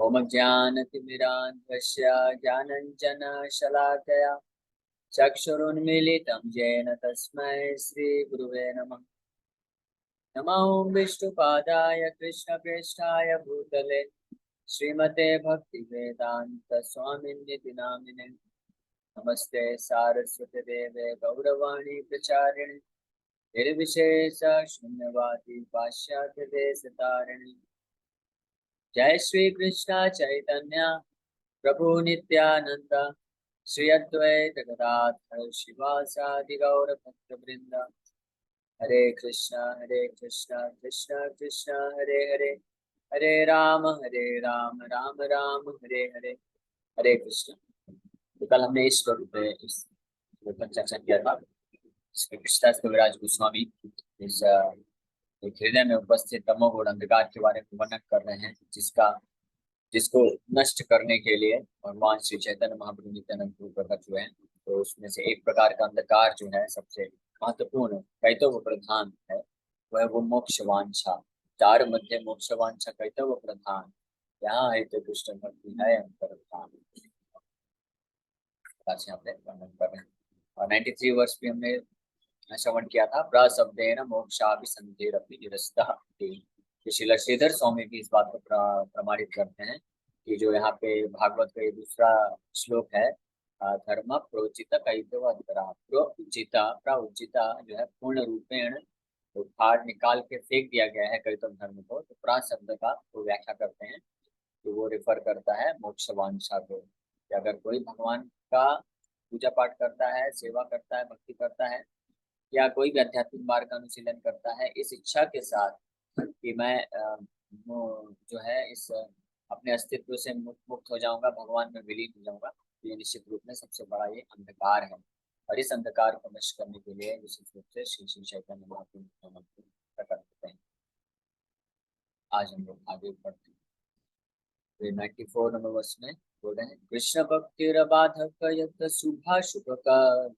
ओम ज्ञानतिमिरान्धस्य ज्ञानञ्जनशलाकया चक्षुरुन्मीलितं येन तस्मै श्रीगुरुवे नमः। नमो विष्णुपादाय कृष्णप्रेष्ठाय भूतले श्रीमते भक्तिवेदान्तस्वामिन्निति नामिने। नमस्ते सारस्वती देवे गौरवाणी प्रचारिणे निर्विशेष शून्यवादी पाश्चात्य देशतारिणे। जय श्री कृष्ण चैतन्य प्रभु नित्यानंद श्री अद्वैत गदाधर शिवासादि गौर भक्त वृंद। हरे कृष्णा कृष्णा कृष्णा हरे हरे, हरे राम राम राम हरे हरे। हरे कृष्ण। तो कल हमने इस श्लोक पे इस श्लोक पर चर्चा किया था। इसमें कृष्णदास कविराज गोस्वामी इस एक हृदय में उपस्थित तमोगुण अंधकार के बारे में वर्णन कर रहे हैं, जिसको नष्ट करने के लिए भगवान श्री चैतन्य महाप्रभु नित्यानंद प्रभु प्रकट हुए हैं। तो उसमें से एक प्रकार का अंधकार जो है सबसे महत्वपूर्ण कैतव प्रधान है, वह वो मोक्ष वांछा। चार मध्य मोक्ष वांछा कैतव प्रधान, यहाँ है तो कृष्ण भक्ति है अंतर्धान। यहाँ पे वर्णन कर रहे हैं। और 93 वर्ष भी हमने श्रवण किया था। प्रशब्देन मोक्षाभिसंधिरपि निरस्तः। श्रील श्रीधर स्वामी भी इस बात को प्रमाणित करते हैं कि जो यहाँ पे भागवत का ये दूसरा श्लोक है, धर्म प्रोचित कैतवंतरा प्रोचिता प्रउचिता जो है पूर्ण रूपेण उखाड़ निकाल के फेंक दिया गया है कैतव धर्म को। तो प्रा शब्द का वो व्याख्या करते हैं तो वो रेफर करता है मोक्ष वांछा को, कि अगर कोई भगवान का पूजा पाठ करता है, सेवा करता है, भक्ति करता है या कोई भी आध्यात्मिक मार्ग का अनुशीलन करता है इस इच्छा के साथ कि मैं जो है इस अपने अस्तित्व से मुक्त हो जाऊंगा, भगवान में विलीन हो जाऊंगा, तो ये निश्चित रूप में सबसे बड़ा ये अंधकार है। और इस अंधकार को नष्ट करने के लिए विशेष रूप से श्री श्री चैतन्य महाप्रभु प्रकट होते हैं। आज हम लोग आगे बढ़ते हैं। 94 नंबर वर्ष में बोल रहे हैं, कृष्ण भक्तिर बाधक यत शुभाशुभ का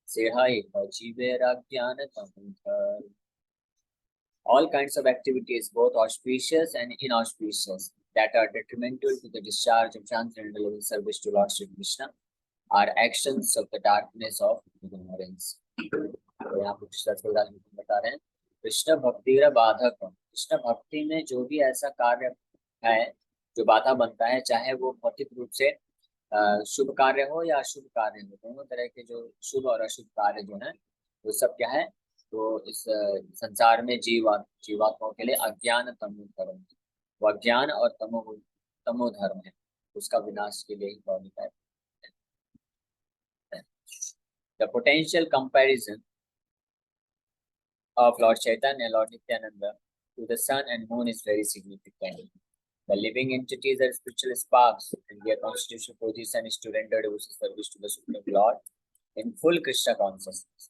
सेहाय जीवेराज्ञान तमोधर। All kinds of activities, both auspicious and inauspicious, that are detrimental to the discharge of transcendental service to Lord Sri Krishna, are actions of the darkness of ignorance. तो यहाँ पर बता रहे हैं, कृष्ण भक्ति बाधक, कृष्ण भक्ति में जो भी ऐसा कार्य है जो बाधा बनता है, चाहे वो भौतिक रूप से शुभ कार्य हो या अशुभ कार्य हो, दोनों तरह के जो शुभ और अशुभ कार्य जो है वो सब क्या है, तो इस संसार में जीवात्माओं के लिए अज्ञान तमो धर्म, वो अज्ञान और तमो धर्म है, उसका विनाश के लिए ही गौरव है। The potential comparison of Lord Chaitanya, Lord Nityananda to the sun and moon is very significant. The living entities are spiritual sparks, and their constitutional position is to render devotional service to the Supreme Lord in full Krishna consciousness.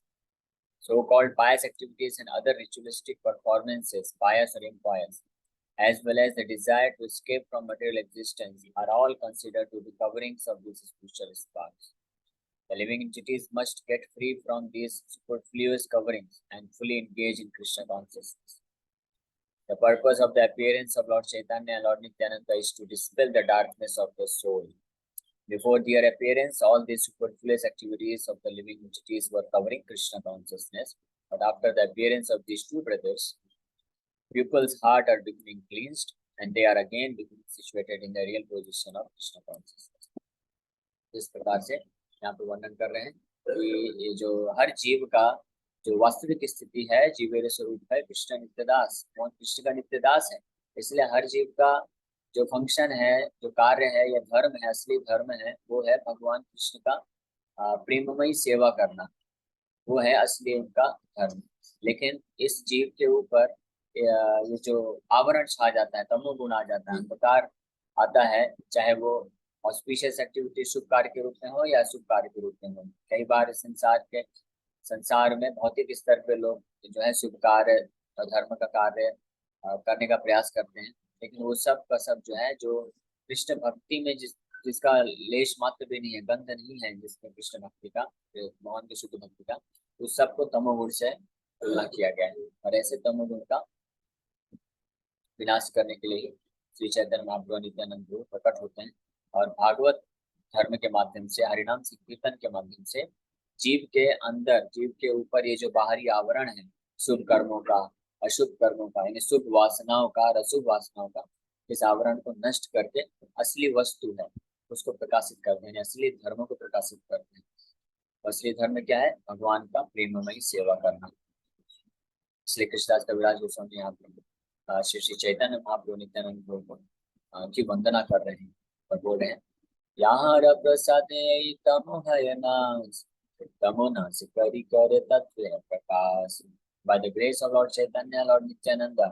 So-called pious activities and other ritualistic performances, pious or impious, as well as the desire to escape from material existence, are all considered to be coverings of these spiritual sparks. The living entities must get free from these superfluous coverings and fully engage in Krishna consciousness. The purpose of the appearance of Lord Chaitanya and Lord Nityananda is to dispel the darkness of the soul. Before their appearance, all these superfluous activities of the living entities were covering Krishna consciousness. But after the appearance of these two brothers, pupils' heart are becoming cleansed, and they are again becoming situated in the real position of Krishna consciousness. इस प्रकार से यहाँ पे वर्णन कर रहे हैं कि ये जो हर जीव का जो वास्तविक स्थिति है, जीवेर स्वरूप है कृष्ण नित्यदास, कौन कृष्ण का नित्यदास है। इसलिए हर जीव का जो फंक्शन है, जो कार्य है या धर्म है, असली धर्म है, वो है भगवान कृष्ण का प्रेममयी सेवा करना, वो है असली उनका धर्म। लेकिन इस जीव के ऊपर ये जो आवरण छा जाता है, तमोगुण आ जाता है, अंधकार आता है, चाहे वो ऑस्पिशियस एक्टिविटी शुभ कार्य के रूप में हो या अशुभ कार्य के रूप में हो। कई बार संसार में भौतिक स्तर पे लोग जो है शुभ कार्य और धर्म का कार्य करने का प्रयास करते हैं, लेकिन वो सब का सब जो है, जो कृष्ण भक्ति में जिसका लेश मात्र भी नहीं है, गंध नहीं है जिसमें कृष्ण भक्ति का, भगवान की शुद्ध भक्ति का, उस सबको तमोगुण से तुलना किया गया है। और ऐसे तमोगुण का विनाश करने के लिए श्री चैतन्य महाप्रभु नित्यानंद प्रभु प्रकट होते हैं और भागवत धर्म के माध्यम से, हरिनाम संकीर्तन के माध्यम से जीव के अंदर, जीव के ऊपर ये जो बाहरी आवरण है शुभ कर्मों का, अशुभ कर्मों का, यानी शुभ वासनाओं का और अशुभ वासनाओं का, इस आवरण को नष्ट करके असली वस्तु है उसको प्रकाशित करते हैं, असली धर्म को प्रकाशित करते हैं। असली धर्म क्या है? भगवान का प्रेममयी सेवा करना। इसलिए कृष्णदास कविराज गोस्वामी यहाँ पर श्री श्री चैतन्य महाप्रभु नित्यानंद प्रभु की वंदना कर रहे हैं और बोल रहे हैं, यहाँ प्रसादे तमो है नाश, तमो नाश करी करे तत्व प्रकाश। By the grace of Lord Chaitanya, Lord Nityananda,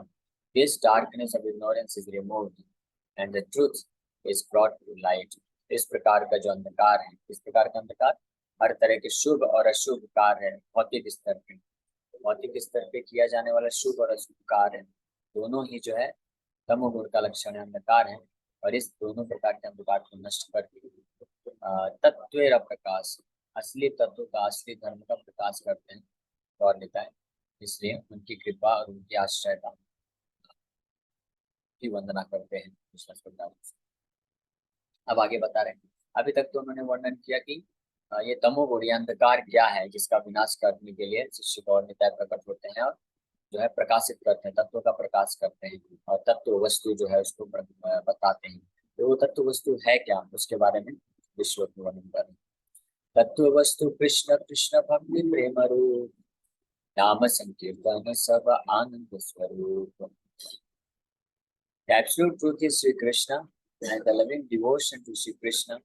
this darkness of ignorance is removed and the truth is brought to light. इस प्रकार का जो अंधकार है, इस प्रकार का अंधकार हर तरह के शुभ और अशुभ कार्य है, भौतिक स्तर पे, भौतिक स्तर पे किया जाने वाला शुभ और अशुभ कार्य है, दोनों ही जो है तमोगुण का लक्षण है, अंधकार है। और इस दोनों प्रकार के अंधकार को नष्ट करके तत्व प्रकाश, असली तत्व का, असली धर्म का प्रकाश करते हैं और लेता है। इसलिए उनकी कृपा और उनकी आश्रयता की वंदना करते हैं। अब आगे बता रहे हैं, अभी तक तो उन्होंने वर्णन किया कि ये तमोगुण या अंधकार क्या है, जिसका विनाश करने के लिए शिष्य गौर निताय प्रकट होते हैं और जो है प्रकाशित करते हैं, तत्व का प्रकाश करते हैं और तत्व वस्तु जो है उसको बताते हैं। तो वो तत्व वस्तु है क्या, उसके बारे में विश्व में वर्णन कर रहे हैं। तत्व वस्तु कृष्ण कृष्ण भक्ति प्रेम रूप, नाम संकीर्तन सब आनंद स्वरूप। The absolute truth is Sri Krishna, and the loving devotion to Sri Krishna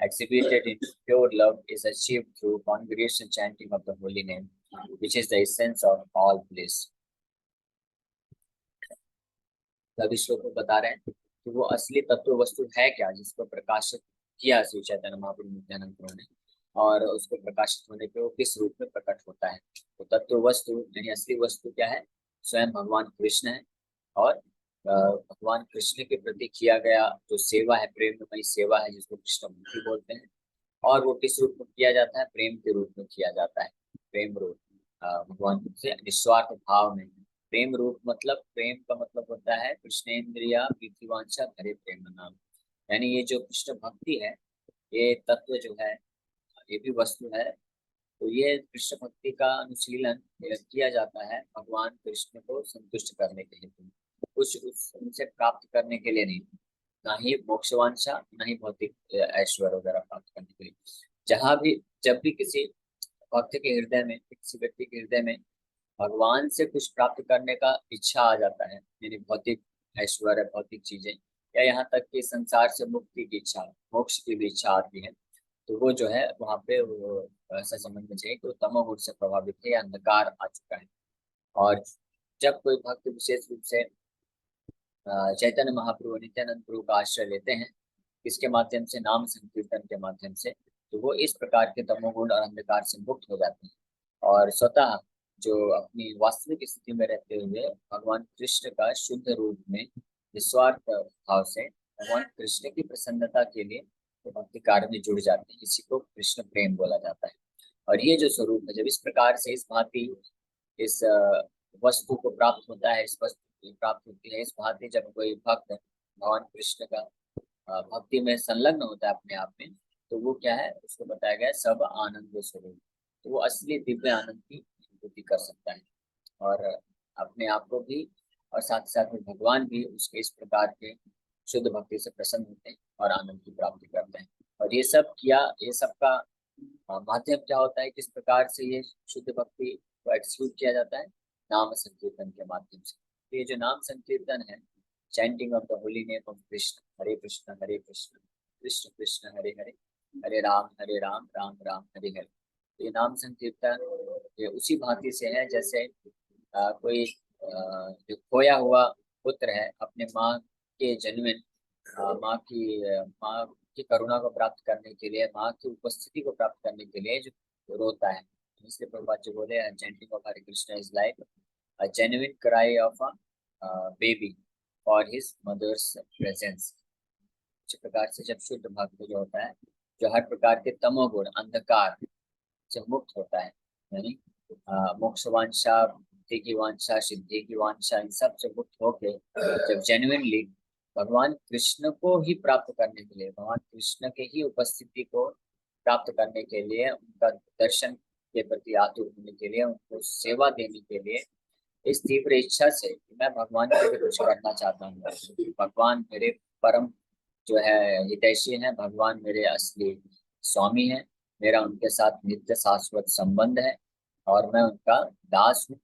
exhibited in pure love is achieved through congregation chanting of the holy name, which is the essence of all bliss. तभी श्लोक में बता रहे हैं कि वो असली तत्व वस्तु है क्या, जिसको प्रकाशित किया श्री चैतन्य महाप्रभु नित्यानंद प्रभु ने, और उसको प्रकाशित होने पे वो किस रूप में प्रकट होता है। तो तत्व वस्तु यानी असली वस्तु क्या है? स्वयं भगवान कृष्ण है और भगवान कृष्ण के प्रति किया गया जो सेवा है, प्रेममयी सेवा है, जिसको कृष्ण भक्ति बोलते हैं। और वो किस रूप में किया जाता है? प्रेम के रूप में किया जाता है, प्रेम रूप, भगवान से निस्वार्थ भाव में। प्रेम रूप मतलब, प्रेम का मतलब होता है कृष्णेन्द्रिया प्रीतिवांछा हरे प्रेम नाम, यानी ये जो कृष्ण भक्ति है, ये तत्व जो है, ये भी वस्तु है। तो ये कृष्ण भक्ति का अनुशीलन किया जाता है भगवान कृष्ण को संतुष्ट करने के लिए, कुछ उनसे प्राप्त करने के लिए नहीं, ना ही मोक्षवांछा, ना ही भौतिक ऐश्वर्य वगैरह प्राप्त करने के लिए। जहाँ भी, जब भी किसी भक्त के हृदय में, किसी व्यक्ति के हृदय में भगवान से कुछ प्राप्त करने का इच्छा आ जाता है, यानी भौतिक ऐश्वर्य, भौतिक चीजें, या यहाँ तक कि संसार से मुक्ति की इच्छा, मोक्ष की भी इच्छा आती है, तो वो जो है वहाँ पे वो ऐसा समझना चाहिए कि वो तमोगुण से प्रभावित है, अंधकार आ चुका है। और जब कोई भक्त विशेष रूप से चैतन्य महाप्रभु नित्यानंद प्रभु का आश्रय लेते हैं, इसके माध्यम से, नाम संकीर्तन के माध्यम से, तो वो इस प्रकार के तमोगुण और अंधकार से मुक्त हो जाते हैं और स्वतः जो अपनी वास्तविक स्थिति में रहते हुए भगवान कृष्ण का शुद्ध रूप में निस्वार्थ भाव से भगवान कृष्ण की प्रसन्नता के लिए तो भक्ति कार्य में जुड़ जाते हैं। इसी को कृष्ण प्रेम बोला जाता है। और ये जो स्वरूप है, जब इस प्रकार से, इस भांति इस वस्तु को प्राप्त होता है, इस वस्तु प्राप्त होती है, इस भांति जब कोई भक्त भगवान कृष्ण का भक्ति में संलग्न होता है अपने आप में, तो वो क्या है, उसको बताया गया सब आनंद स्वरूप। तो वो असली दिव्य आनंद की अनुभूति कर सकता है और अपने आप को भी, और साथ साथ में भगवान भी उसके इस प्रकार के शुद्ध भक्ति से प्रसन्न होते हैं और आनंद की प्राप्ति करते हैं। और ये सब किया, ये सब का माध्यम क्या होता है, किस प्रकार से ये शुद्ध भक्ति को एक्सिक्यूट किया जाता है? नाम संकीर्तन के माध्यम से। तो ये जो नाम संकीर्तन है, chanting of the holy name of Krishna, Hare Krishna Krishna Krishna Hare Hare, Hare Ram Ram Ram Hare Hare. ये नाम संकीर्तन ये उसी भांति से है जैसे कोई जो खोया हुआ पुत्र है, अपने माँ के जेन्युइन माँ की करुणा को प्राप्त करने के लिए, माँ की उपस्थिति को प्राप्त करने के लिए जो रोता है। इसलिए प्रभुपाद जी बोले, chanting of Hare Krishna is like a genuine cry of a baby for his mother's presence. इस प्रकार से जब शुद्ध भक्त जो होता है, जो हर प्रकार के तमोगुण अंधकार से मुक्त होता है, यानी मोक्ष वांछा, मुक्ति की वांछा, सिद्धि की वांछा, इन सब से मुक्त होके जब जेन्युइनली भगवान कृष्ण को ही प्राप्त करने के लिए, भगवान कृष्ण के ही उपस्थिति को प्राप्त करने के लिए, उनका दर्शन के प्रति आतुर होने के लिए, उनको सेवा देने के लिए, इस तीव्र इच्छा से कि मैं भगवान के लिए कुछ करना चाहता हूँ। भगवान मेरे परम जो है हितैषी है, भगवान मेरे असली स्वामी है, मेरा उनके साथ नित्य शाश्वत संबंध है और मैं उनका दास हूँ,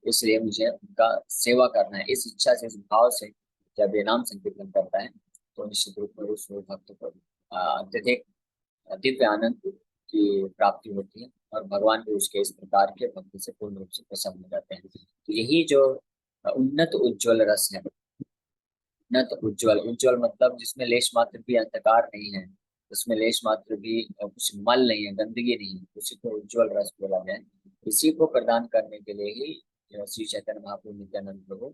इसलिए मुझे उनका सेवा करना है। इस इच्छा से, इस भाव से जब ये नाम संकीर्तन करता है तो निश्चित रूप में उस भक्त को अत्यधिक दिव्य आनंद की प्राप्ति होती है और भगवान भी उसके इस प्रकार के भक्ति से पूर्ण रूप से प्रसन्न हो जाते हैं। तो यही जो उन्नत उज्ज्वल रस है, उन्नत उज्ज्वल, उज्ज्वल मतलब जिसमें लेश मात्र भी अंधकार नहीं है, उसमें लेश मात्र भी कुछ मल नहीं है, गंदगी नहीं है, उसी को उज्ज्वल रस बोला गया है। इसी को प्रदान करने के लिए ही श्री चैतन्य महाप्रभु नित्यानंद प्रभु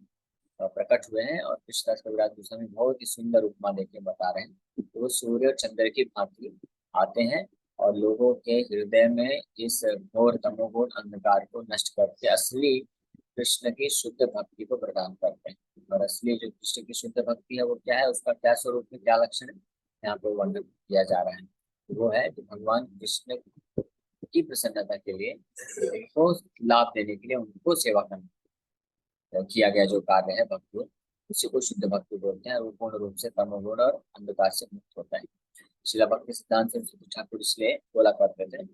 प्रकट हुए हैं। और कृष्णदास कविराज गोस्वामी बहुत ही सुंदर उपमा देके बता रहे हैं। तो वो सूर्य और चंद्र की भांति आते हैं और लोगों के हृदय में इस घोर तमोघोर अंधकार को नष्ट करके असली कृष्ण की शुद्ध भक्ति को प्रदान करते हैं। और असली जो कृष्ण की शुद्ध भक्ति है वो क्या है, उसका क्या स्वरूप है, क्या लक्षण है, यहाँ पे वर्णन किया जा रहा है। वो है कि भगवान कृष्ण की प्रसन्नता के लिए, उनको लाभ देने के लिए, उनको सेवा करना किया गया जो कार्य है भक्ति, उसी को शुद्ध भक्ति बोलते हैं। वो पूर्ण रूप से तमोगुण और अंधकार से मुक्त होता है। शिला भक्ति सिद्धांत सरस्वती ठाकुर इसलिए बोला करते थे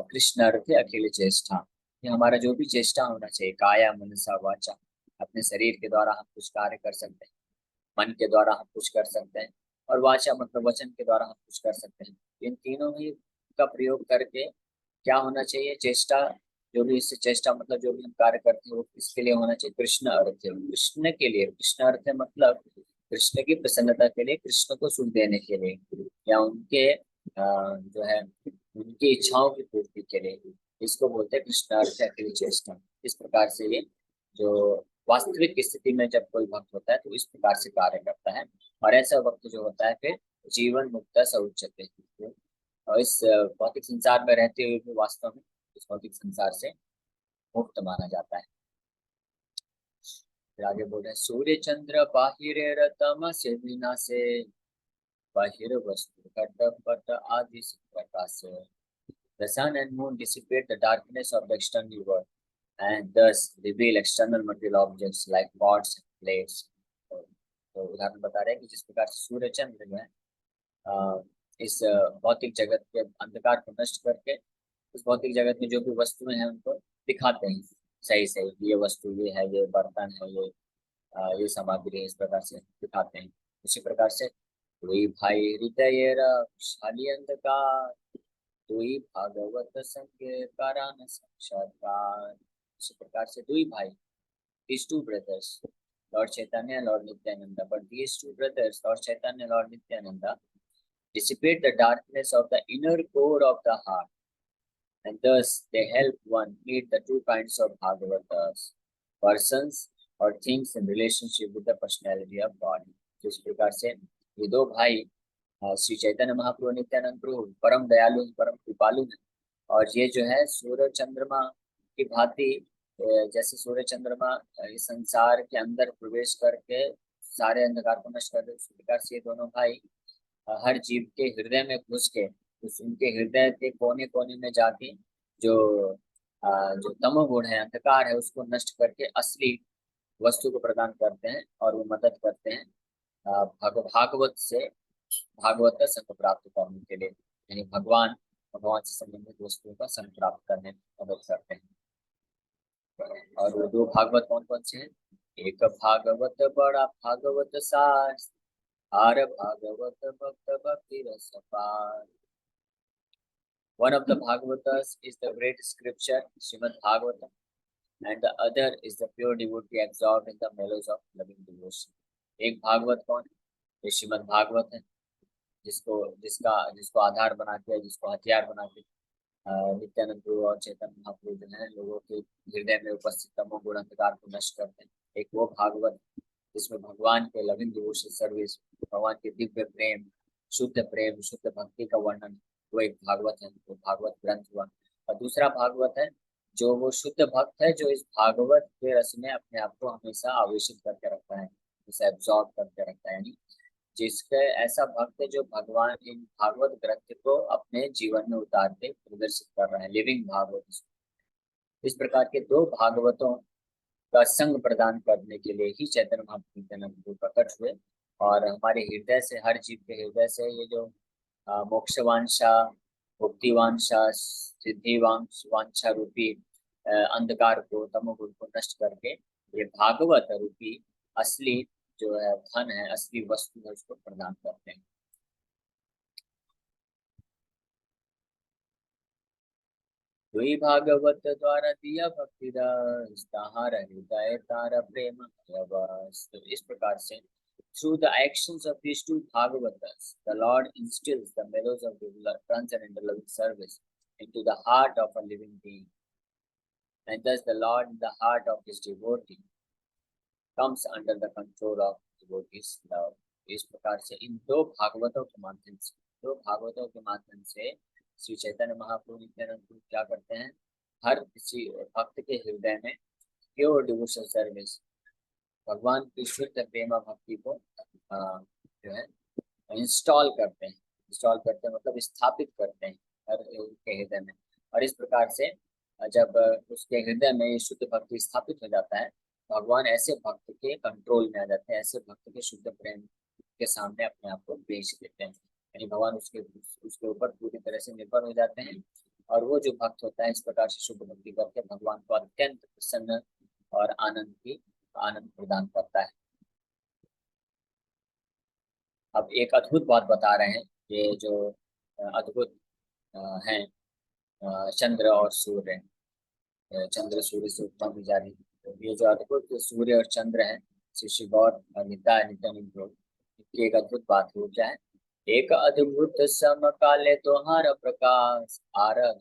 कृष्ण अर्थ अखिल चेष्टा। ये हमारा जो भी चेष्टा होना चाहिए, काया मनसा वाचा, अपने शरीर के द्वारा हम कुछ कार्य कर सकते हैं, मन के द्वारा हम कुछ कर सकते हैं, और वाचा मतलब वचन के द्वारा हम कुछ कर सकते हैं। इन तीनों ही का प्रयोग करके क्या होना चाहिए, चेष्टा, जो भी इससे चेष्टा मतलब जो भी हम कार्य करते हैं वो किसके लिए होना चाहिए, कृष्ण अर्थ है, कृष्ण के लिए। कृष्ण अर्थ है मतलब कृष्ण की प्रसन्नता के लिए, कृष्ण को सुख देने के लिए, या उनके जो है उनकी इच्छाओं की पूर्ति के लिए, इसको बोलते हैं कृष्ण अर्थ है अखिल चेष्टा। इस प्रकार से ये जो वास्तविक स्थिति में जब कोई भक्त होता है तो इस प्रकार से कार्य करता है, और ऐसा भक्त जो होता है फिर जीवन मुक्त स उच्यते, और इस भौतिक संसार में रहते हुए भी वास्तव में इस भौतिक संसार से मुक्त माना जाता है। फिर आगे बोल रहे हैं, सूर्य चंद्र बाहिर तम से बिना से, बाहिर वस्तु घट पट आदि से प्रकाश से। The sun and moon dissipate the darkness of the external world and thus reveal external material objects like pots and plates. तो उदाहरण बता रहे हैं कि जिस प्रकार से सूर्य चंद्र जो है इस भौतिक जगत के अंधकार को नष्ट करके उस भौतिक जगत में जो भी वस्तुएं हैं उनको दिखाते हैं सही सही, ये वस्तु ये है, ये बर्तन है, ये सामग्री है, इस प्रकार से दिखाते हैं। उसी प्रकार से कोई भाई हृदय शाली अंधकार, दुई भागवत संग कारण साक्षात्कार। इसी प्रकार से दुई भाई, these two brothers, Lord Chaitanya and Lord Nityananda, but these two brothers, Lord Chaitanya and Lord Nityananda, dissipate the darkness of the inner core of the heart, and thus they help one meet the two kinds of Bhagavatas, persons or things in relationship with the personality of God. तो इस प्रकार से ये दो भाई श्री चैतन्य महाप्रभु नित्यानंद प्रभु परम दयालु, परम कृपालु है, और ये जो है सूर्य चंद्रमा की भांति, जैसे सूर्य चंद्रमा इस संसार के अंदर प्रवेश करके सारे अंधकार को नष्ट कर दे, उस प्रकार से ये दोनों भाई हर जीव के हृदय में घुस के उनके हृदय के कोने कोने में जाके जो जो तमोगुण है, अंधकार है, उसको नष्ट करके असली वस्तु को प्रदान करते हैं और वो मदद करते हैं भागवत से भागवत का संग प्राप्त करने के लिए, यानी भगवान से संबंधित वस्तुओं का संग प्राप्त करने में मदद करते हैं। और वो दो भागवत कौन कौन से हैं, एक भागवत बड़ा भागवत सार, आर भागवत भक्त भक्ति रस पार। One of the Bhagavatas is the great scripture Srimad Bhagavatam, and the other is the pure devotee absorbed in the mellows of loving devotion. एक भागवत कौन, ये श्रीमद् भागवत है, जिसको आधार बना के, जिसको हथियार बना के नित्यानंद प्रभु और चैतन्य महाप्रभु जो है लोगों के हृदय में उपस्थित तमोगुण अंधकार को नष्ट करते हैं। एक वो भागवत जिसमें भगवान के लविंग डिवोशन सर्विस, भगवान के दिव्य प्रेम, शुद्ध भक्ति का वर्णन, वो एक भागवत है, वो भागवत ग्रंथ हुआ। और दूसरा भागवत है जो वो शुद्ध भक्त है, जो इस भागवत के रस में अपने आप को हमेशा आवेशित करके रखता है, इसे एब्जॉर्ब करके रखता है, यानी जिसके ऐसा भक्त है जो भगवान इन भागवत ग्रंथ को अपने जीवन में उतारते प्रदर्शित कर रहे हैं, लिविंग भागवत। इस प्रकार के दो भागवतों का संग प्रदान करने के लिए ही चैतन्य महाप्रभु नित्यानंद प्रकट हुए। और हमारे हृदय से, हर जीव के हृदय से ये जो मोक्षवांछा, मुक्तिवांछा, सिद्धिवांछा रूपी अंधकार को, तमोगुण को नष्ट करके ये भागवत रूपी असली जो है धन है, असली वस्तु है, उसको प्रदान करते हैं। वही भागवत द्वारा दिया भक्ति रस, ताहार हृदय तारा प्रेम बस। तो इस प्रकार से through the actions of these two Bhagavatas, the Lord instills the mellows of the transcendental loving service into the heart of a living being, and thus the Lord in the heart of his devotee comes under the control of devotee's love। इस प्रकार से इन दो भागवतों के माध्यम से, दो भागवतों के माध्यम से श्री चैतन्य महाप्रभु नित्यानंद क्या करते हैं, हर किसी भक्त के हृदय में प्योर डिवोशनल सर्विस, भगवान की शुद्ध प्रेमा भक्ति को जो है इंस्टॉल करते हैं। इंस्टॉल करते हैं मतलब स्थापित करते हैं हर उनके हृदय में। और इस प्रकार से जब उसके हृदय में शुद्ध भक्ति स्थापित हो जाता है, भगवान ऐसे भक्त के कंट्रोल में आ जाते हैं, ऐसे भक्त के शुद्ध प्रेम के सामने अपने आप को बेच देते हैं। यानी भगवान उसके ऊपर पूरी तरह से निर्भर हो जाते हैं। और वो जो भक्त होता है इस प्रकार से शुद्ध भक्ति करके भगवान को अत्यंत प्रसन्न और आनंद प्रदान करता है। अब एक अद्भुत बात बता रहे हैं, ये जो अद्भुत हैं चंद्र और सूर्य, चंद्र सूर्य से उत्पन्न हुई जा रही। तो ये जो अद्भुत सूर्य और चंद्र है, श्री गौर नित्यानंद की एक अद्भुत बात हो क्या है, एक अद्भुत समकाले तोहार प्रकाश, आरद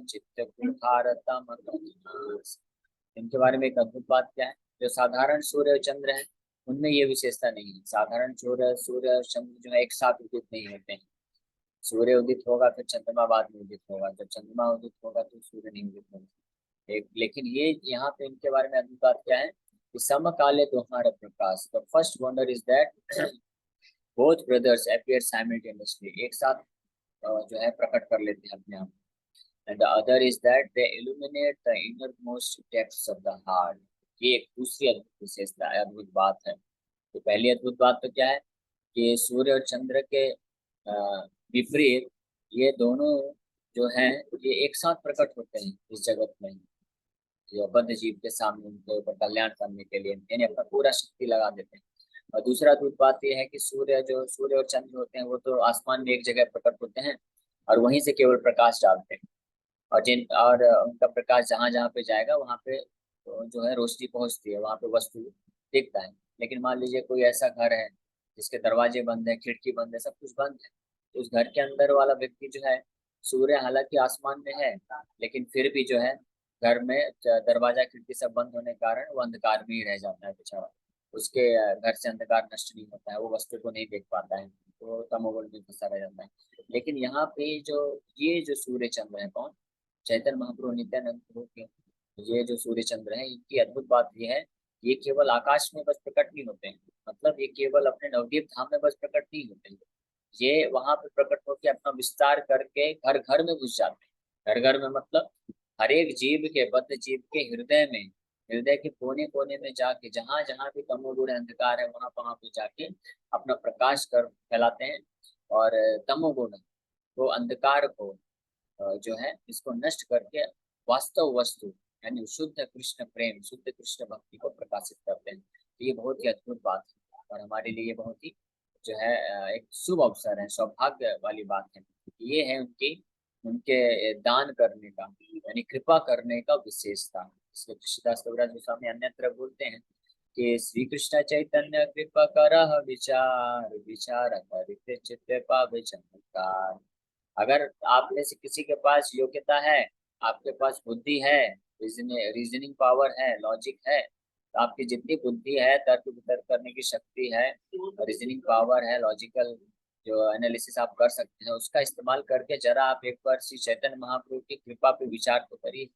चित्त कुठारतम प्रकाश। इनके बारे में एक अद्भुत बात क्या है, जो साधारण सूर्य और चंद्र है उनमें ये विशेषता नहीं है। साधारण सूर्य और चंद्र जो है एक साथ उदित नहीं होते हैं। सूर्य उदित होगा फिर चंद्रमा बाद में उदित होगा, जब चंद्रमा उदित होगा तो सूर्य नहीं उदित होगा। लेकिन ये यहाँ पे इनके बारे में अद्भुत बात क्या है कि समकाले तुम्हारा प्रकाश। The first wonder is that both brothers appear simultaneously, एक साथ जो है प्रकट कर लेते हैं अपने आप। And the other is that they illuminate the innermost depths of the heart. ये एक दूसरी अद्भुत विशेषता है, अद्भुत बात है। तो पहली अद्भुत बात तो क्या है कि सूर्य और चंद्र के विपरीत ये दोनों जो हैं ये एक साथ प्रकट होते हैं इस जगत में, जो बद्ध जीव के सामने उनके ऊपर कल्याण करने के लिए यानी अपना पूरा शक्ति लगा देते हैं। और दूसरा अद्भुत बात यह है कि सूर्य और चंद्र होते हैं वो तो आसमान में एक जगह प्रकट होते हैं और वहीं से केवल प्रकाश डालते हैं। और उनका प्रकाश जहाँ जहाँ पे जाएगा वहाँ पे जो है रोशनी पहुंचती है, वहाँ पे वस्तु दिखता है। लेकिन मान लीजिए कोई ऐसा घर है जिसके दरवाजे बंद है, खिड़की बंद है, सब कुछ बंद है, तो उस घर के अंदर वाला व्यक्ति जो है, सूर्य हालांकि आसमान में है लेकिन फिर भी जो है घर में दरवाजा खिड़की सब बंद होने के कारण वो अंधकार में ही रह जाता है बेचारा। उसके घर से अंधकार नष्ट नहीं होता है, वो वस्तु को नहीं देख पाता है, तो तमोगुण में फंसा रह जाता है। लेकिन यहाँ पे ये जो सूर्य चंद्र है कौन, चैतन्य महाप्रभु नित्यानंद प्रभु के ये जो सूर्य चंद्र है, इनकी अद्भुत बात यह है ये केवल आकाश में बस प्रकट नहीं होते हैं, मतलब ये केवल अपने नवद्वीप धाम में बस प्रकट नहीं होते हैं, ये वहां पे प्रकट होकर अपना विस्तार करके घर घर में घुस जाते हैं। घर घर में मतलब हर एक जीव के, बद्ध जीव के हृदय में, हृदय के कोने कोने में जाके जहां जहां भी तमोगुण अंधकार है वहां वहां पे जाके अपना प्रकाश कर फैलाते हैं। और तमोगुण वो अंधकार को जो है इसको नष्ट करके वास्तव वस्तु यानी शुद्ध कृष्ण प्रेम, शुद्ध कृष्ण भक्ति को प्रकाशित करते हैं। तो ये बहुत ही अद्भुत बात है और हमारे लिए बहुत ही जो है एक शुभ अवसर है, सौभाग्य वाली बात है। ये है उनके दान करने का यानी कृपा करने का विशेषता। इसलिए कृष्णदास कविराज गोस्वामी अन्यत्र बोलते हैं कि श्री कृष्ण चैतन्य कृपा करह विचार, विचार करिते चित्त पावे चमत्कार। अगर आप में से किसी के पास योग्यता है, आपके पास बुद्धि है, रीजनिंग पावर है, लॉजिक है, तो आपकी जितनी बुद्धि है, तर्क वितर्क करने की शक्ति है, रीजनिंग पावर है, लॉजिकल जो एनालिसिस आप कर सकते हैं, उसका इस्तेमाल करके जरा आप एक बार श्री चैतन्य महाप्रभु की कृपा पे विचार तो करिए,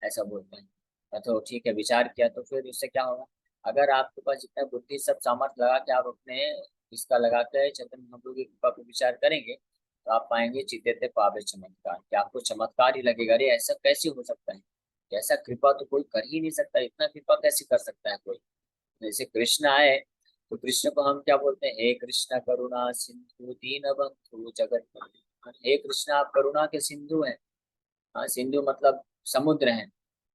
ऐसा बोलते हैं। तो ठीक है, विचार किया तो फिर उससे क्या होगा, अगर आपके पास जितना बुद्धि सब सामर्थ्य लगा कि आप अपने इसका लगाकर चैतन्य महाप्रभु की कृपा पर विचार करेंगे तो आप पाएंगे चित्ते पावे चमत्कार, कि आपको चमत्कार ही लगेगा, अरे ऐसा कैसे हो सकता है, ऐसा कृपा तो कोई कर ही नहीं सकता, इतना कृपा कैसे कर सकता है कोई। जैसे कृष्ण आए तो कृष्ण को हम क्या बोलते हैं, हे कृष्ण करुणा सिंधु दीन बंधु जगत बंधु। हे कृष्ण आप करुणा के सिंधु हैं। हाँ, सिंधु मतलब समुद्र हैं,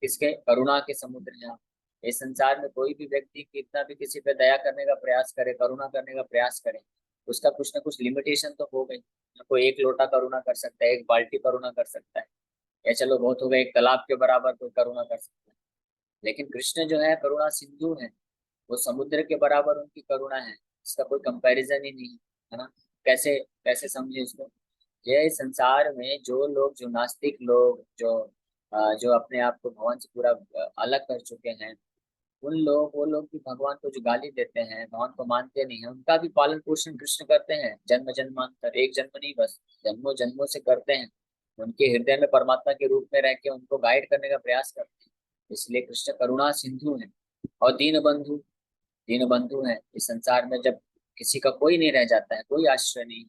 किसके, करुणा के समुद्र हैं आप। इस संसार में कोई भी व्यक्ति कितना भी किसी पे दया करने का प्रयास करे, करुणा करने का प्रयास करे, उसका कुछ ना कुछ लिमिटेशन तो हो गई। कोई एक लोटा करुणा कर सकता है, एक बाल्टी करुणा कर सकता है, या चलो बहुत हो गए एक तालाब के बराबर कोई करुणा कर सकता है। लेकिन कृष्ण जो है करुणा सिंधु है, वो समुद्र के बराबर उनकी करुणा है, इसका कोई कंपैरिजन ही नहीं है ना। कैसे कैसे समझे इसको। ये संसार में जो लोग, जो नास्तिक लोग, जो अपने आप को भगवान से पूरा अलग कर चुके हैं, उन लोग, वो लोग भी भगवान को जो गाली देते हैं, भगवान को मानते नहीं है, उनका भी पालन पोषण कृष्ण करते हैं जन्म जन्मांतर, एक जन्म नहीं बस जन्मों जन्मों से करते हैं। उनके हृदय में परमात्मा के रूप में रह के उनको गाइड करने का प्रयास करते हैं। इसलिए कृष्ण करुणा सिंधु है। और दीन बंधु, दीन बंधु है। इस संसार में जब किसी का कोई नहीं रह जाता है, कोई आश्रय नहीं,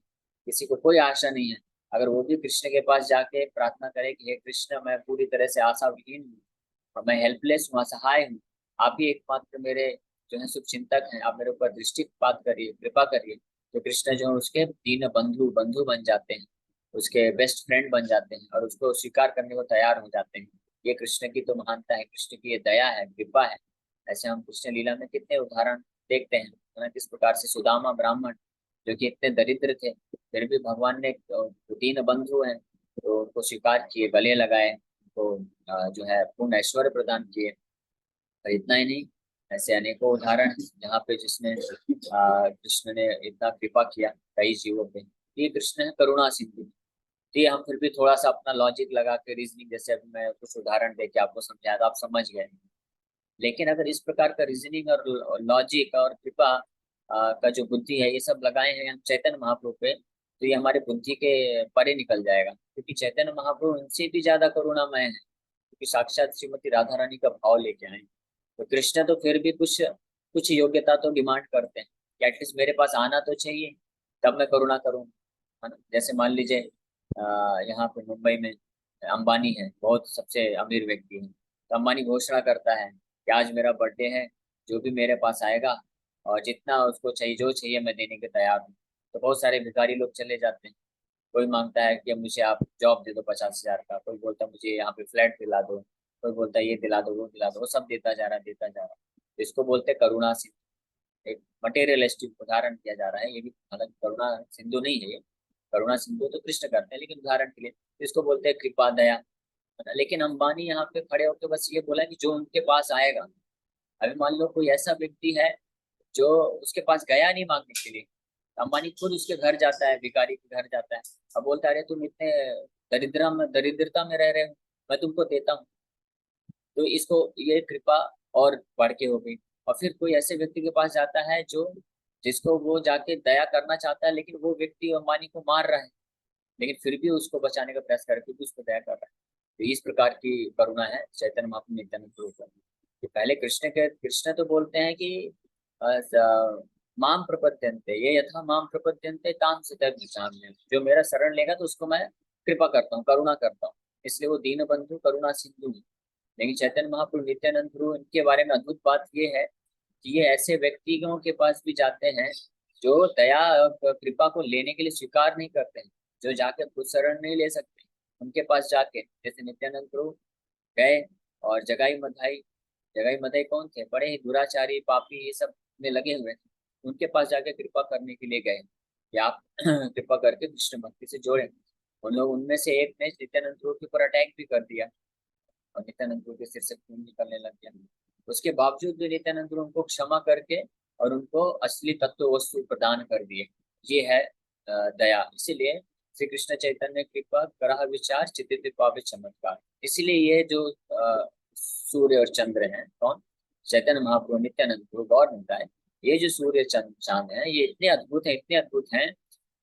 किसी को कोई आशा नहीं है, अगर वो भी कृष्ण के पास जाके प्रार्थना करे कि हे कृष्ण मैं पूरी तरह से आशा विहीन हूँ और मैं हेल्पलेस हूँ, असहाय हूँ, आप ही एकमात्र मेरे जो है शुभ चिंतक हैं, आप मेरे ऊपर दृष्टिपात करिए, कृपा करिए, तो कृष्ण जो है उसके दीन बंधु बंधु बन जाते हैं, उसके बेस्ट फ्रेंड बन जाते हैं और उसको स्वीकार करने को तैयार हो जाते हैं। ये कृष्ण की तो महानता है, कृष्ण की ये दया है, कृपा है। ऐसे हम कृष्ण लीला में कितने उदाहरण देखते हैं, है ना। किस प्रकार से सुदामा ब्राह्मण जो कि इतने दरिद्र थे, फिर भी भगवान ने दीन बंधु हैं तो उनको स्वीकार किए, गले लगाए, तो जो है पूर्ण ऐश्वर्य प्रदान किए। और इतना ही नहीं, ऐसे अनेकों उदाहरण हैं जहाँ पे जिसने कृष्ण ने इतना कृपा किया कई जीवों पे। ये कृष्ण है करुणा सिंधु। तो ये हम फिर भी थोड़ा सा अपना लॉजिक लगा के, रीजनिंग, जैसे अभी मैं कुछ उदाहरण दे के आपको समझाया तो आप समझ गए। लेकिन अगर इस प्रकार का रीजनिंग और लॉजिक और कृपा का जो बुद्धि है, ये सब लगाए हैं हम चैतन्य महाप्रभु पे, तो ये हमारे बुद्धि के परे निकल जाएगा, क्योंकि चैतन्य महाप्रभु इनसे भी ज्यादा करुणामय है, क्योंकि साक्षात श्रीमती राधा रानी का भाव लेके आए। तो कृष्ण तो फिर भी कुछ कुछ योग्यता तो डिमांड करते हैं कि एटलीस्ट मेरे पास आना तो चाहिए, तब मैं करुणा करूँ, है ना। जैसे मान लीजिए यहाँ पे मुंबई में अंबानी है, बहुत सबसे अमीर व्यक्ति है, तो अंबानी घोषणा करता है कि आज मेरा बर्थडे है, जो भी मेरे पास आएगा और जितना उसको चाहिए, जो चाहिए मैं देने के तैयार हूँ। तो बहुत सारे भिखारी लोग चले जाते हैं, कोई मांगता है कि मुझे आप जॉब दे दो 50,000 का, कोई बोलता है मुझे यहाँ पे फ्लैट दिला दो, कोई बोलता है ये दिला दो वो दिला दो, वो सब देता जा रहा है, देता जा रहा है। तो इसको बोलते हैं करुणा सिंधु। एक मटेरियलिस्टिक उदाहरण दिया जा रहा है, ये भी हालांकि करुणा सिंधु नहीं है ये, करुणा सिंधु तो कृष्ण करते हैं, लेकिन उदाहरण के लिए तो इसको बोलते हैं कृपा दया, है ना। लेकिन अंबानी यहाँ पे खड़े होकर बस ये बोला कि जो उनके पास आएगा। अभी मान लो कोई ऐसा व्यक्ति है जो उसके पास गया नहीं मांगने के लिए, अंबानी खुद उसके घर जाता है, भिखारी के घर जाता है, अब बोलता है अरे तुम इतने दरिद्रता में रह रहे हो, मैं तुमको देता हूँ। तो इसको ये कृपा और बढ़ के हो गई। और फिर कोई ऐसे व्यक्ति के पास जाता है जो, जिसको वो जाके दया करना चाहता है, लेकिन वो व्यक्ति अंबानी को मार रहा है, लेकिन फिर भी उसको बचाने का प्रयास करके भी उसको दया कर रहा है। तो इस प्रकार की करुणा है चैतन्य महाप्रभु नित्यानंद प्रभु का। कि पहले कृष्ण तो बोलते हैं कि माम प्रपद्यन्ते ये यथा माम प्रपद्यन्ते ताम सतर्म, जो मेरा शरण लेगा तो उसको मैं कृपा करता हूँ, करुणा करता हूँ। इसलिए वो दीन बंधु करुणा सिंधु है। लेकिन चैतन्य महाप्रभु नित्यानंद प्रभु, इनके बारे में अद्भुत बात ये है कि ये ऐसे व्यक्तियों के पास भी जाते हैं जो दया और कृपा को लेने के लिए स्वीकार नहीं करते हैं, जो जाके खुद शरण नहीं ले सकते, उनके पास जाके, जैसे नित्यानंद प्रभु गए और जगाई मधाई कौन थे, बड़े ही दुराचारी पापी ये सब में लगे हुए थे, उनके पास जाके कृपा करने के लिए गए कि आप कृपा करके कृष्ण भक्ति से जोड़े। उन लोग, उनमें से एक ने नित्यानंद प्रभु के ऊपर अटैक भी कर दिया और नित्यानंद प्रभु के सिर से खून निकलने लग गया। उसके बावजूद भी नित्यानंद प्रभु उनको क्षमा करके और उनको असली तत्व वस्तु प्रदान कर दिए। ये है दया। इसीलिए श्री कृष्ण चैतन्य कृपा करह विचार चित्त पावे चमत्कार। इसीलिए ये जो सूर्य और चंद्र हैं, कौन, चैतन्य महाप्रभु नित्यानंद प्रभु गौर मिलता है, ये जो सूर्य चंद्र चांद है, ये इतने अद्भुत है, इतने अद्भुत हैं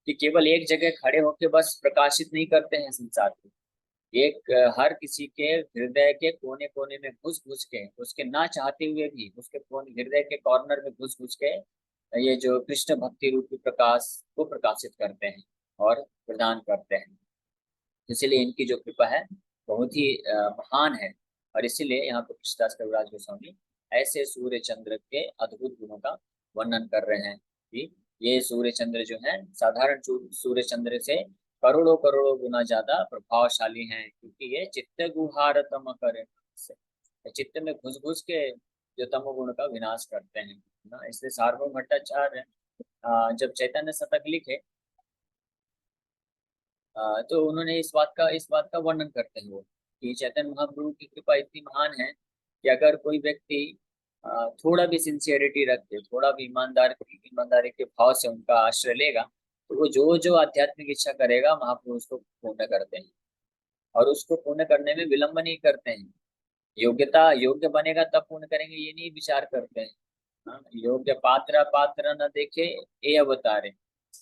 कि केवल एक जगह खड़े होकर बस प्रकाशित नहीं करते हैं संसार को, एक हर किसी के हृदय के कोने कोने में घुस घुस के, उसके ना चाहते हुए भी उसके हृदय के कॉर्नर में घुस घुस के ये जो कृष्ण भक्ति रूपी प्रकाश को प्रकाशित करते हैं और प्रदान करते हैं। इसीलिए इनकी जो कृपा है बहुत ही महान है। और इसीलिए यहाँ पे कृष्णदास कविराज गोस्वामी ऐसे सूर्य चंद्र के अद्भुत गुणों का वर्णन कर रहे हैं कि ये सूर्य चंद्र जो है साधारण सूर्य चंद्र से करोड़ों करोड़ों गुना ज्यादा प्रभावशाली हैं, क्योंकि ये चित्त गुहार तम करे, चित्त में घुस घुस के जो तम गुण का विनाश करते हैं ना। इसलिए सार्वभौम भट्टाचार्य जब चैतन्य शतक लिखे तो उन्होंने इस बात का वर्णन करते हैं वो कि चैतन्य महाप्रभु की कृपा इतनी महान है कि अगर कोई व्यक्ति थोड़ा भी सिंसियरिटी रखते, थोड़ा भी ईमानदारी के भाव से उनका आश्रय लेगा, तो वो जो जो आध्यात्मिक इच्छा करेगा महाप्रभु उसको पूर्ण करते हैं। और उसको पूर्ण करने में विलंब नहीं करते हैं। योग्य बनेगा तब पूर्ण करेंगे ये नहीं विचार करते हैं। हाँ, योग्य पात्र पात्र न देखे ये अवतारे।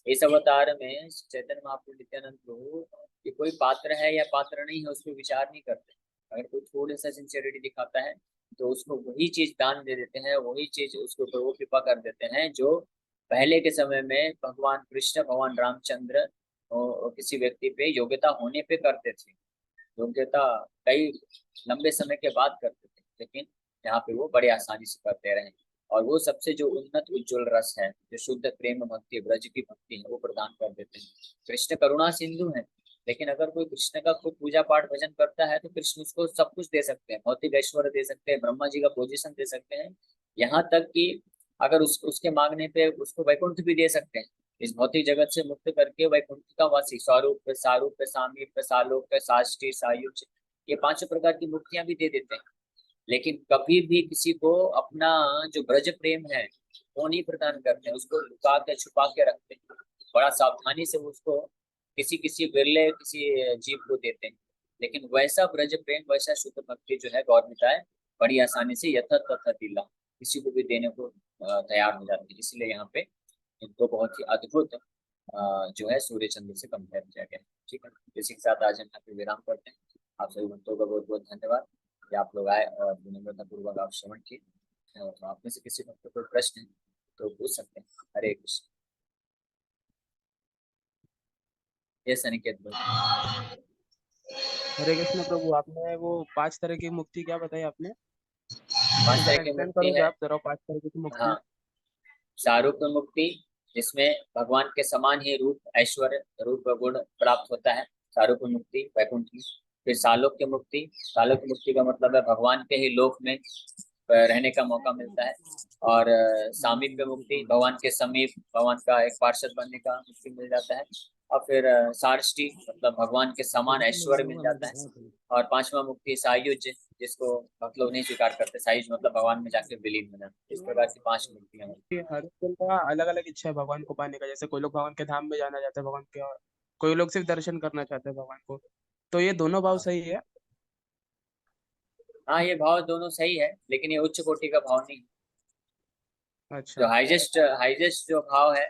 इस अवतार में चैतन्य महाप्रभु नित्यानंद प्रभु कि कोई पात्र है या पात्र नहीं है उस पर विचार नहीं करते। अगर कोई थोड़ा सा सिंसियरिटी दिखाता है तो उसको वही चीज दान दे देते हैं, वही चीज उसके ऊपर वो कृपा कर देते हैं जो पहले के समय में भगवान कृष्ण भगवान रामचंद्र किसी व्यक्ति पे योग्यता होने पे करते थे। योग्यता कई लंबे समय के बाद करते थे, लेकिन यहाँ पे वो बड़े आसानी से करते रहे। और वो सबसे जो उन्नत उज्जवल रस है, जो शुद्ध प्रेम भक्ति ब्रज की भक्ति है, वो प्रदान कर देते हैं। कृष्ण करुणा सिंधु है, लेकिन अगर कोई कृष्ण का खूब पूजा पाठ भजन करता है तो कृष्ण उसको सब कुछ दे सकते हैं, भौतिक ऐश्वर्य दे सकते हैं, ब्रह्मा जी का पोजीशन दे सकते हैं, यहाँ तक कि अगर उसके मांगने पे उसको वैकुंठ भी दे सकते हैं। इस भौतिक जगत से मुक्त करके वैकुंठ का वासी स्वरूप सारूप सामीप सालोक साष्टी सायुज ये पांचों प्रकार की मुक्तियां भी दे देते हैं। लेकिन कभी भी किसी को अपना जो ब्रज प्रेम है वो नहीं प्रदान करते हैं, उसको लुका के छुपा के रखते हैं। बड़ा सावधानी से उसको किसी किसी बिरले किसी जीव को देते हैं। लेकिन वैसा ब्रज प्रेम वैसा शुद्ध भक्ति जो है गौरमिता है बड़ी आसानी से यथा तथा दिला किसी को भी देने को तैयार हो जाते हैं। इसलिए यहाँ पे इनको बहुत ही अद्भुत जो है सूर्य चंद्र से कंपेयर किया गया है। ठीक है, इसी के साथ आज हम यहाँ पे विराम करते हैं। आप सभी भक्तों का बहुत बहुत धन्यवाद कि आप लोग आए और विनम्रता पूर्वक आप श्रवण किए। तो आप में से किसी भक्त को कोई प्रश्न है तो पूछ सकते हैं। हरे कृष्ण। यस अनिकेत भाई। हरे कृष्ण प्रभु। आपने वो 5 तरह की मुक्ति क्या बताई आपने? पांच तो तरह जरा की एक्सप्लेन मुक्ति करोगे है। आप जरा 5 तरह की मुक्ति? हाँ, शारूप मुक्ति जिसमें भगवान के समान ही रूप ऐश्वर्य रूप गुण प्राप्त होता है, शारूप मुक्ति वैकुंठ की। फिर सालोक्य मुक्ति, सालोक्य मुक्ति का मतलब है भगवान के ही लोक में रहने का मौका मिलता है। और सामीप्य मुक्ति, भगवान के समीप भगवान का एक पार्षद बनने का मुक्ति मिल जाता है। और फिर सार्ष्टी मतलब भगवान के समान ऐश्वर्य मिल जाता है। और पांचवा मुक्ति सायुज, जिसको भक्त लोग नहीं स्वीकार करते। सायुज मतलब भगवान में जाकर विलीन होना। इस प्रकार की 5 मुक्तियां हैं। कि हर कोई का अलग अलग इच्छा है भगवान को पाने का। जैसे कोई लोग भगवान के धाम में जाना चाहते हैं भगवान के, और कोई लोग सिर्फ दर्शन करना चाहते हैं भगवान को। तो ये दोनों भाव सही है? हाँ, ये भाव दोनों सही है, लेकिन ये उच्च कोटि का भाव नहीं। जो अच्छा। हाईएस्ट हाईएस्ट जो भाव है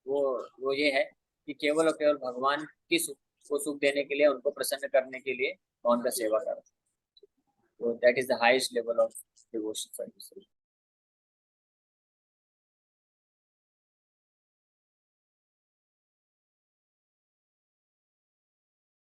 वो वो ये है कि केवल और केवल भगवान की सुख को सुख देने के लिए, उनको प्रसन्न करने के लिए मैं उनका सेवा करूं। तो that is the highest level of devotion service.